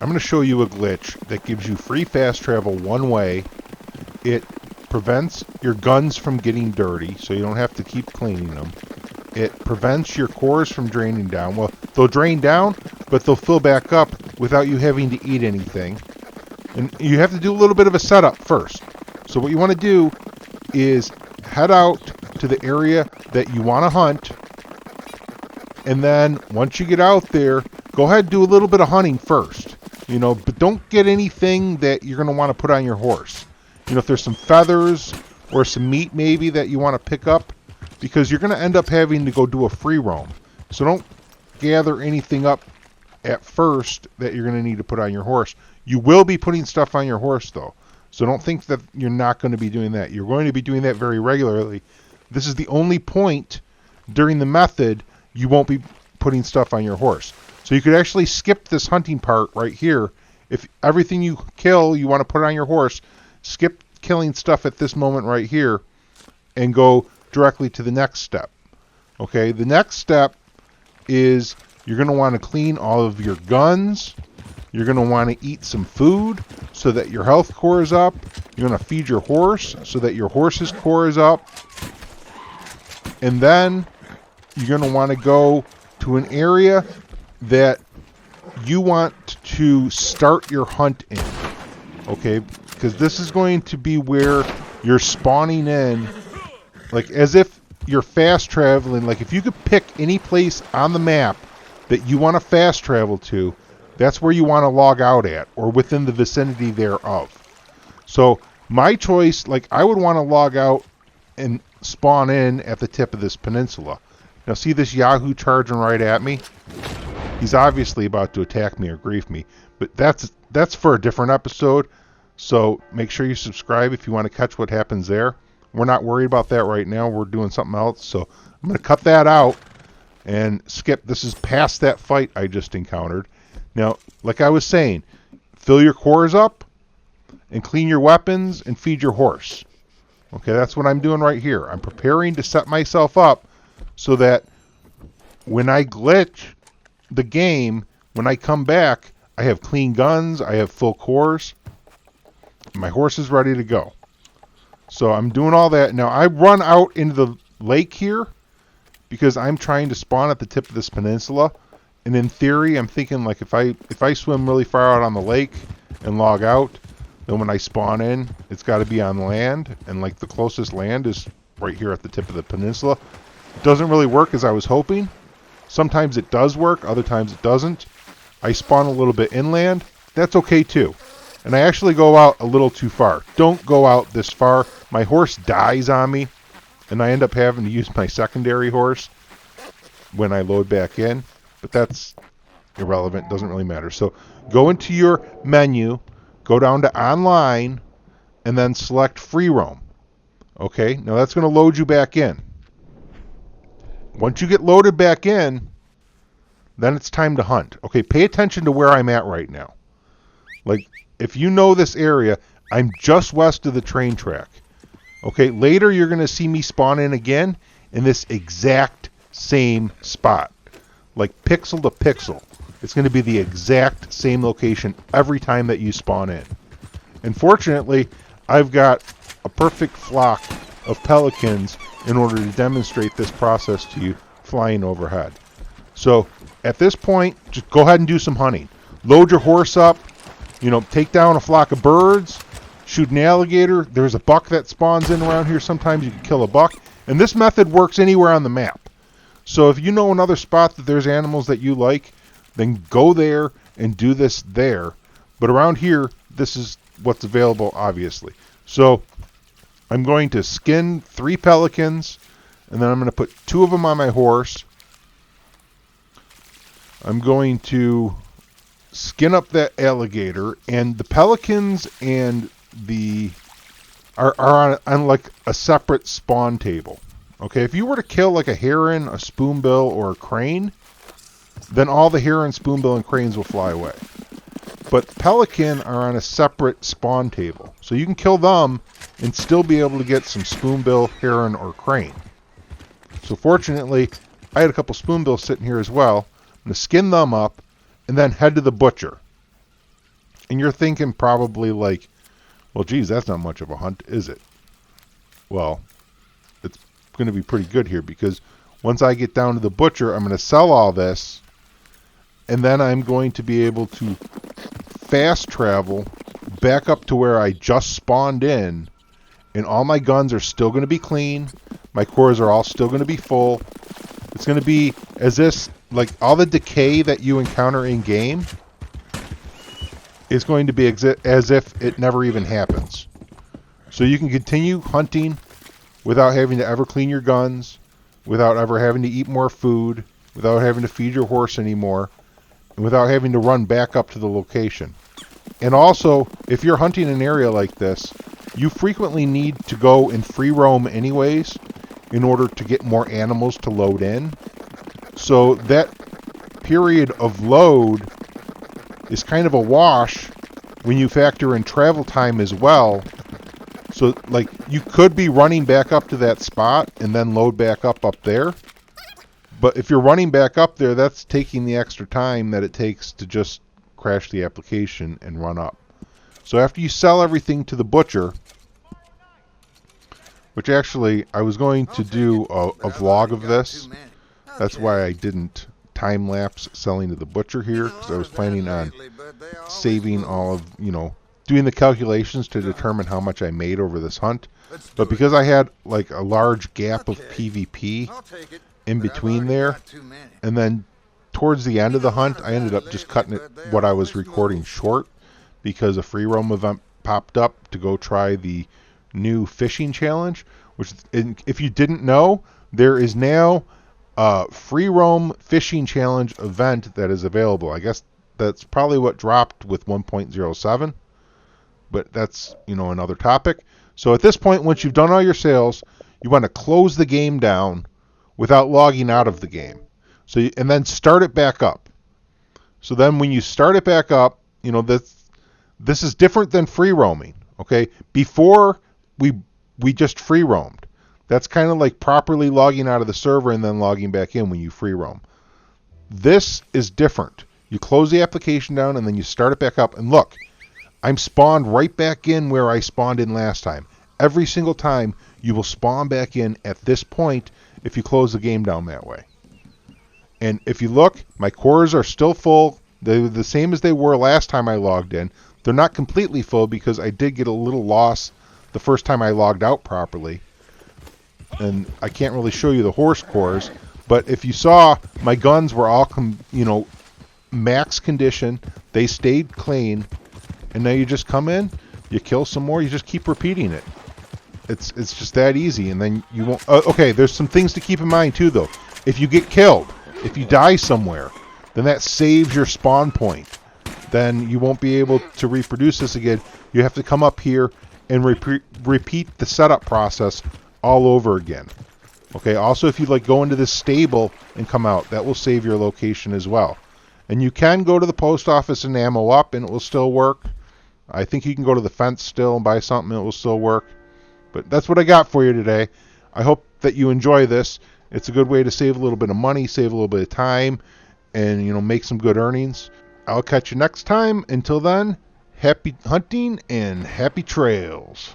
I'm going to show you a glitch that gives you free fast travel one way. It prevents your guns from getting dirty, so you don't have to keep cleaning them. It prevents your cores from draining down. Well, they'll drain down, but they'll fill back up without you having to eat anything. And you have to do a little bit of a setup first. So what you want to do is head out to the area that you want to hunt. And then once you get out there, go ahead and do a little bit of hunting first. But don't get anything that you're going to want to put on your horse. If there's some feathers or some meat maybe that you want to pick up, because you're going to end up having to go do a free roam. So don't gather anything up at first that you're going to need to put on your horse. You will be putting stuff on your horse though. So don't think that you're not going to be doing that. You're going to be doing that very regularly. This is the only point during the method you won't be putting stuff on your horse. So you could actually skip this hunting part right here. If everything you kill you want to put on your horse, skip killing stuff at this moment right here and go directly to the next step. Okay, the next step is you're going to want to clean all of your guns. You're going to want to eat some food so that your health core is up. You're going to feed your horse so that your horse's core is up. And then you're going to want to go to an area that you want to start your hunt in. Okay, because this is going to be where you're spawning in, like as if you're fast traveling. Like if you could pick any place on the map that you want to fast travel to, that's where you want to log out at, or within the vicinity thereof. So my choice, like I would want to log out and spawn in at the tip of this peninsula. Now see this Yahoo charging right at me? He's obviously about to attack me or grief me, but that's for a different episode. So make sure you subscribe if you want to catch what happens there. We're not worried about that right now. We're doing something else. So I'm going to cut that out and skip. This is past that fight I just encountered. Now, like I was saying, fill your cores up and clean your weapons and feed your horse. Okay, that's what I'm doing right here. I'm preparing to set myself up so that when I glitch the game, when I come back, I have clean guns, I have full cores, my horse is ready to go. So I'm doing all that. Now I run out into the lake here because I'm trying to spawn at the tip of this peninsula. And in theory, I'm thinking like if I swim really far out on the lake and log out, then when I spawn in, it's got to be on land. And like the closest land is right here at the tip of the peninsula. It doesn't really work as I was hoping. Sometimes it does work, other times it doesn't. I spawn a little bit inland. That's okay too. And I actually go out a little too far. Don't go out this far. My horse dies on me, and I end up having to use my secondary horse when I load back in. But that's irrelevant. Doesn't really matter. So go into your menu, go down to online, and then select free roam. Okay, now that's going to load you back in. Once you get loaded back in, then it's time to hunt. Okay, pay attention to where I'm at right now. Like, if you know this area, I'm just west of the train track. Okay, later you're going to see me spawn in again in this exact same spot. Like pixel to pixel. It's going to be the exact same location every time that you spawn in. And fortunately, I've got a perfect flock of pelicans in order to demonstrate this process to you flying overhead. So at this point, just go ahead and do some hunting. Load your horse up, take down a flock of birds, shoot an alligator. There's a buck that spawns in around here. Sometimes you can kill a buck. And this method works anywhere on the map. So if you know another spot that there's animals that you like, then go there and do this there. But around here, this is what's available, obviously. So I'm going to skin 3 pelicans, and then I'm going to put 2 of them on my horse. I'm going to skin up that alligator, and the pelicans and the are on like a separate spawn table. Okay, if you were to kill like a heron, a spoonbill, or a crane, then all the heron, spoonbill, and cranes will fly away. But pelican are on a separate spawn table. So you can kill them and still be able to get some spoonbill, heron, or crane. So fortunately, I had a couple spoonbills sitting here as well. I'm going to skin them up and then head to the butcher. And you're thinking probably like, well, geez, that's not much of a hunt, is it? Well, it's going to be pretty good here, because once I get down to the butcher, I'm going to sell all this, and then I'm going to be able to fast travel back up to where I just spawned in, and all my guns are still going to be clean. My cores are all still going to be full. It's going to be as if, like, all the decay that you encounter in game is going to be as if it never even happens. So you can continue hunting without having to ever clean your guns, without ever having to eat more food, without having to feed your horse anymore, and without having to run back up to the location. And also, if you're hunting an area like this, you frequently need to go and free roam anyways in order to get more animals to load in. So that period of load is kind of a wash when you factor in travel time as well. So, like, you could be running back up to that spot and then load back up there. But if you're running back up there, that's taking the extra time that it takes to just crash the application and run up. So after you sell everything to the butcher, which actually I was going to do a vlog of this. That's why I didn't time-lapse selling to the butcher here, because I was planning on saving all of, doing the calculations to determine how much I made over this hunt. But because I had like a large gap of PvP in between there, and then towards the end of the hunt, I ended up just cutting it what I was recording short, because a free roam event popped up to go try the new fishing challenge, which, if you didn't know, there is now a free roam fishing challenge event that is available. I guess that's probably what dropped with 1.07, but that's, another topic. So at this point, once you've done all your sales, you want to close the game down without logging out of the game. So and then start it back up. So then when you start it back up, this is different than free roaming. Okay, before we just free roamed. That's kind of like properly logging out of the server and then logging back in when you free roam. This is different. You close the application down and then you start it back up. And look, I'm spawned right back in where I spawned in last time. Every single time you will spawn back in at this point if you close the game down that way. And if you look, my cores are still full. They're the same as they were last time I logged in. They're not completely full because I did get a little loss the first time I logged out properly. And I can't really show you the horse cores, but if you saw, my guns were all, max condition. They stayed clean. And now you just come in, you kill some more, you just keep repeating it. It's just that easy, and then you won't... okay, there's some things to keep in mind too, though. If you get killed, if you die somewhere, then that saves your spawn point. Then you won't be able to reproduce this again. You have to come up here and repeat the setup process all over again. Okay, also if you go into this stable and come out, that will save your location as well. And you can go to the post office and ammo up, and it will still work. I think you can go to the fence still and buy something, and it will still work. But that's what I got for you today. I hope that you enjoy this. It's a good way to save a little bit of money, save a little bit of time, and make some good earnings. I'll catch you next time. Until then, happy hunting and happy trails.